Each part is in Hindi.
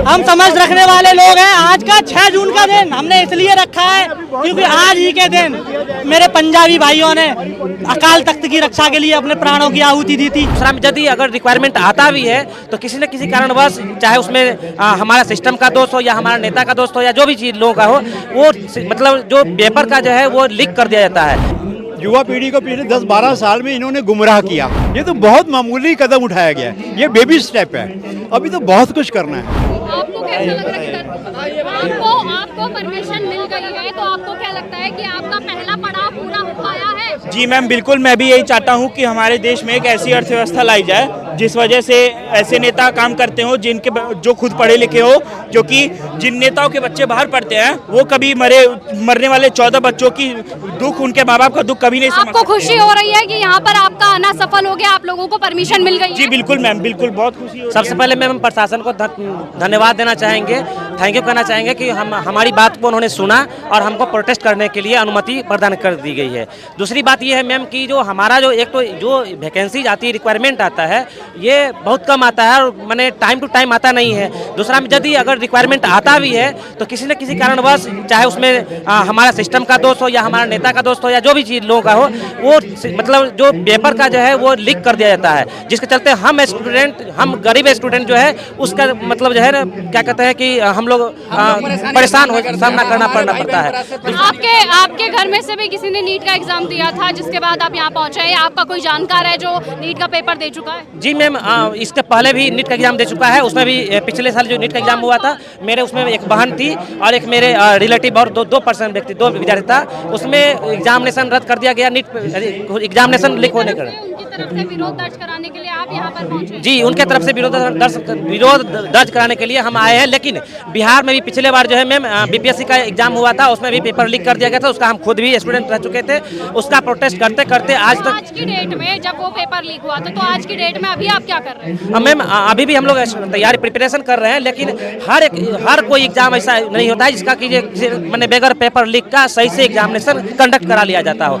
हम समझ रखने वाले लोग हैं। आज का 6 जून का दिन हमने इसलिए रखा है क्योंकि आज ही के दिन मेरे पंजाबी भाइयों ने अकाल तख्त की रक्षा के लिए अपने प्राणों की आहुति दी थी। यदि अगर रिक्वायरमेंट आता भी है तो किसी न किसी कारणवश, चाहे उसमें हमारा सिस्टम का दोष हो या हमारा नेता का दोष हो या जो भी चीज लोगों का हो, वो मतलब जो पेपर का जो है वो लीक कर दिया जाता है। युवा पीढ़ी को पिछले 10-12 साल में इन्होंने गुमराह किया। ये तो बहुत मामूली कदम उठाया गया है, ये बेबी स्टेप है, अभी तो बहुत कुछ करना है। आपको कैसा लग रहा है आपको परमिशन मिल गई है, तो आपको क्या लगता है कि आपका पहला पड़ाव पूरा हो पाया है? जी मैम, बिल्कुल। मैं भी यही चाहता हूँ कि हमारे देश में एक ऐसी अर्थव्यवस्था लाई जाए जिस वजह से ऐसे नेता काम करते हो जो खुद पढ़े लिखे हो, क्योंकि जिन नेताओं के बच्चे बाहर पढ़ते हैं वो कभी मरने वाले 14 बच्चों की दुख, उनके माँ बाप का दुख कभी नहीं समझते। आपको खुशी हो रही है कि यहाँ पर आपका आना सफल हो गया, आप लोगों को परमिशन मिल गई है? जी बिल्कुल मैम, बिल्कुल, बहुत खुशी हो रही है। सबसे पहले मैम प्रशासन को धन्यवाद देना चाहेंगे, थैंक यू कहना चाहेंगे कि हमारी बात को उन्होंने सुना और हमको प्रोटेस्ट करने के लिए अनुमति प्रदान कर दी गई है। दूसरी बात ये है मैम कि जो हमारा जो एक तो जो वैकेंसी आती है, रिक्वायरमेंट आता है, ये बहुत कम आता है और मैंने टाइम टू टाइम आता नहीं है। दूसरा, यदि अगर रिक्वायरमेंट आता भी है तो किसी न किसी कारणवश, चाहे उसमें हमारा सिस्टम का दोष हो या हमारा नेता का दोष हो या जो भी चीज लोगों का हो, वो मतलब जो पेपर का जो है वो लीक कर दिया जाता है, जिसके चलते हम गरीब स्टूडेंट जो है उसका मतलब जो है ना, क्या कहते हैं कि हम लोग परेशान हो सामना करना पड़ता है। आपके घर में से भी किसी ने नीट का एग्जाम दिया था जिसके बाद आप यहाँ पहुँचे हैं? आपका कोई जानकार है जो नीट का पेपर दे चुका है? जी मैम, इसके पहले भी नीट का एग्जाम दे चुका है। उसमें भी पिछले साल जो नीट का एग्जाम हुआ था, मेरे उसमें एक बहन थी और एक मेरे रिलेटिव और दो विद्यार्थी था। उसमें एग्जामिनेशन रद्द कर दिया गया, नीट एग्जामिनेशन लीक होने का। उनकी तरफ से विरोध दर्ज कराने के लिए आप यहाँ पर पहुँचे? जी, उनके तरफ से विरोध दर्ज कराने के लिए हम आए हैं। लेकिन बिहार में भी पिछले बार जो है मैम बीपीएससी का एग्जाम हुआ था, उसमें भी पेपर लीक कर दिया गया था। उसका हम खुद भी स्टूडेंट रह चुके थे। उसका प्रोटेस्ट करते करते आज की डेट में जब वो पेपर लीक हुआ था, तो आज की डेट में अभी आप क्या कर रहे हैं? मैम अभी भी हम लोग तैयारी प्रिपरेशन कर रहे हैं, लेकिन हर कोई एग्जाम ऐसा नहीं होता है जिसका कि मैंने बगैर पेपर लीक का सही से एग्जामिनेशन कंडक्ट करा लिया जाता हो।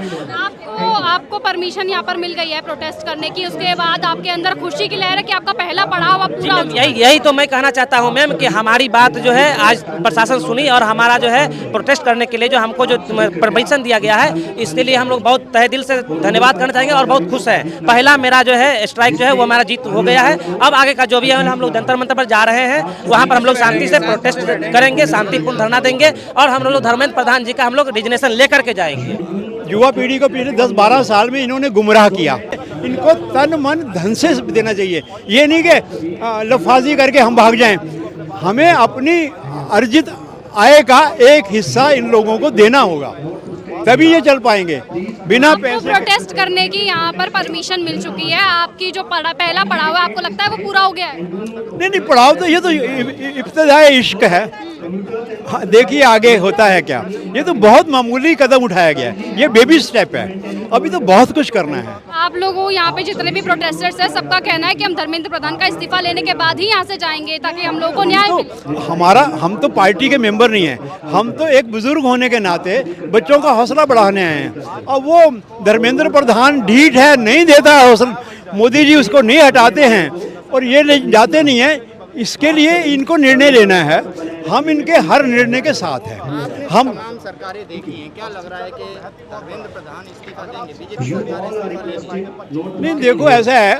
आपको परमिशन यहाँ पर मिल गई है प्रोटेस्ट करने की, उसके बाद आपके अंदर खुशी की लहर है कि आपका पहला पड़ाव अब पूरा हो चुका है? यही तो मैं कहना चाहता हूँ मैम कि हमारी बात जो है आज प्रशासन सुनी और हमारा जो है प्रोटेस्ट करने के लिए जो हमको जो परमिशन दिया गया है, इसके लिए हम लोग बहुत तहे दिल से धन्यवाद करना चाहेंगे और बहुत खुश हैं। पहला मेरा जो है स्ट्राइक जो है वो हमारा जीत हो गया है। अब आगे का जो भी है हम लोग जंतर मंतर पर जा रहे हैं, वहाँ पर हम लोग शांति से प्रोटेस्ट करेंगे, शांतिपूर्ण धरना देंगे और हम लोग धर्मेंद्र प्रधान जी का हम लोग रिजनेशन लेकर के जाएंगे। युवा पीढ़ी को पिछले 10-12 साल में इन्होंने गुमराह किया। इनको तन मन धन से देना चाहिए, ये नहीं कि लफाजी करके हम भाग जाएं। हमें अपनी अर्जित आय का एक हिस्सा इन लोगों को देना होगा, तभी ये चल पाएंगे। बिना पैसे प्रोटेस्ट करने की यहाँ पर परमिशन मिल चुकी है, आपकी जो पहला पड़ाव है आपको लगता है वो पूरा हो गया है? नहीं, पड़ाव तो ये तो इब्तिदाए इश्क है। देखिए आगे होता है क्या। ये तो बहुत मामूली कदम उठाया गया है, ये बेबी स्टेप है, अभी तो बहुत कुछ करना है। आप लोगों यहाँ पे जितने भी प्रोटेस्टर्स हैं, सबका कहना है कि हम धर्मेंद्र प्रधान का इस्तीफा लेने के बाद ही यहाँ से जाएंगे ताकि हम लोगों को न्याय मिले। हम तो पार्टी के मेंबर नहीं हैं, हम तो एक बुजुर्ग होने के नाते बच्चों का हौसला बढ़ाने आए हैं। और वो धर्मेंद्र प्रधान ढीठ है, नहीं देता हौसला, मोदी जी उसको नहीं हटाते हैं और ये जाते नहीं है। इसके लिए इनको निर्णय लेना है, हम इनके हर निर्णय के साथ हैं। हम तमाम सरकारें देखी हैं, क्या लग रहा है कि धर्मेंद्र प्रधान इस्तीफा देंगे? बीजेपी सरकार इस्तीफा ले पाएगी? नहीं, देखो ऐसा है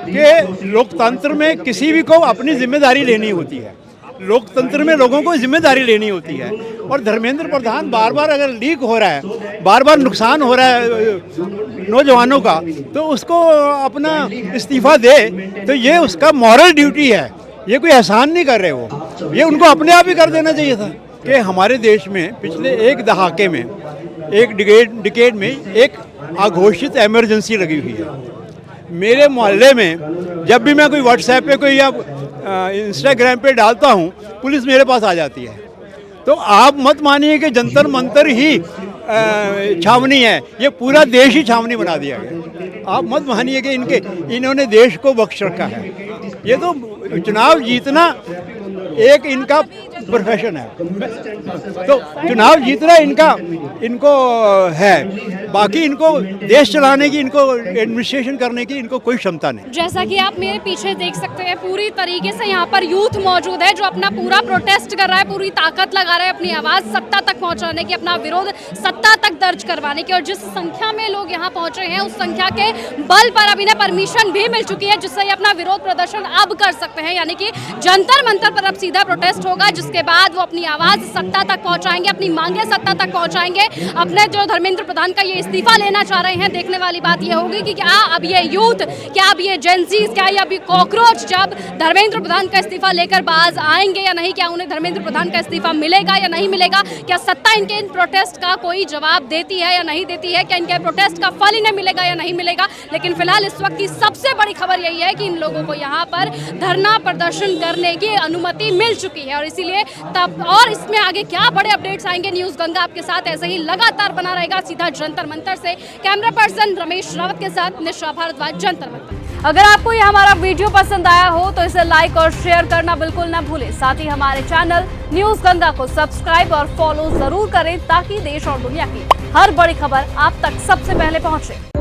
कि लोकतंत्र में किसी भी को अपनी जिम्मेदारी लेनी होती है। लोकतंत्र में लोगों को जिम्मेदारी लेनी होती है और धर्मेंद्र प्रधान बार बार अगर लीक हो रहा है, बार बार नुकसान हो रहा है नौजवानों का, तो उसको अपना इस्तीफा दे तो ये उसका मॉरल ड्यूटी है। ये कोई एहसान नहीं कर रहे वो, ये उनको अपने आप ही कर देना चाहिए था। कि हमारे देश में पिछले एक दहाके में, एक डिकेड में एक अघोषित इमरजेंसी लगी हुई है। मेरे मोहल्ले में जब भी मैं कोई व्हाट्सएप पे कोई या इंस्टाग्राम पे डालता हूँ, पुलिस मेरे पास आ जाती है। तो आप मत मानिए कि जंतर मंतर ही छावनी है, ये पूरा देश ही छावनी बना दिया गया। आप मत मानिए कि इन्होंने देश को बख्श रखा है। ये तो चुनाव जीतना एक इनका प्रोफेशन है, तो चुनाव जीतना इनको है। बाकी इनको देश चलाने की, इनको एडमिनिस्ट्रेशन करने की इनको कोई क्षमता नहीं। जैसा कि आप मेरे पीछे देख सकते हैं, पूरी तरीके से यहाँ पर यूथ मौजूद है जो अपना पूरा प्रोटेस्ट कर रहा है, पूरी ताकत लगा रहा है अपनी आवाज सत्ता तक पहुँचाने की, अपना विरोध सत्ता तक दर्ज करवाने की। और जिस संख्या में लोग यहाँ पहुंचे हैं उस संख्या के बल पर अब इन्हें परमिशन भी मिल चुकी है, जिससे ये अपना विरोध प्रदर्शन अब कर सकते हैं। यानी कि जंतर मंतर पर अब सीधा प्रोटेस्ट होगा, जिसके बाद वो अपनी आवाज सत्ता तक पहुंचाएंगे, अपनी मांगे सत्ता तक पहुंचाएंगे। अपने जो धर्मेंद्र प्रधान का ये इस्तीफा लेना चाह रहे हैं, देखने वाली बात ये होगी कि क्या अब ये यूथ, क्या अब ये जेंजीज, क्या ये अभी कॉकरोच जब धर्मेंद्र प्रधान का इस्तीफा लेकर बाज आएंगे या नहीं, क्या उन्हें धर्मेंद्र प्रधान का इस्तीफा मिलेगा या नहीं मिलेगा, क्या सत्ता इनके इन प्रोटेस्ट का कोई जवाब देती है या नहीं देती है, क्या इनके प्रोटेस्ट का फल इन्हें मिलेगा या नहीं मिलेगा। लेकिन फिलहाल इस वक्त की सबसे बड़ी खबर यही है कि इन लोगों को यहाँ पर धरना प्रदर्शन करने की अनुमति मिल चुकी है। और इसीलिए तब और इसमें आगे क्या बड़े अपडेट्स आएंगे, न्यूज़ गंगा आपके साथ ऐसे ही लगातार बना रहेगा। सीधा जंतर मंतर से कैमरा पर्सन रमेश रावत के साथ निशा भारद्वाज, जंतर मंतर। अगर आपको ये हमारा वीडियो पसंद आया हो तो इसे लाइक और शेयर करना बिल्कुल ना भूलें। साथ ही हमारे चैनल न्यूज़ गंगा को सब्सक्राइब और फॉलो जरूर करें ताकि देश और दुनिया की हर बड़ी खबर आप तक सबसे पहले पहुंचे।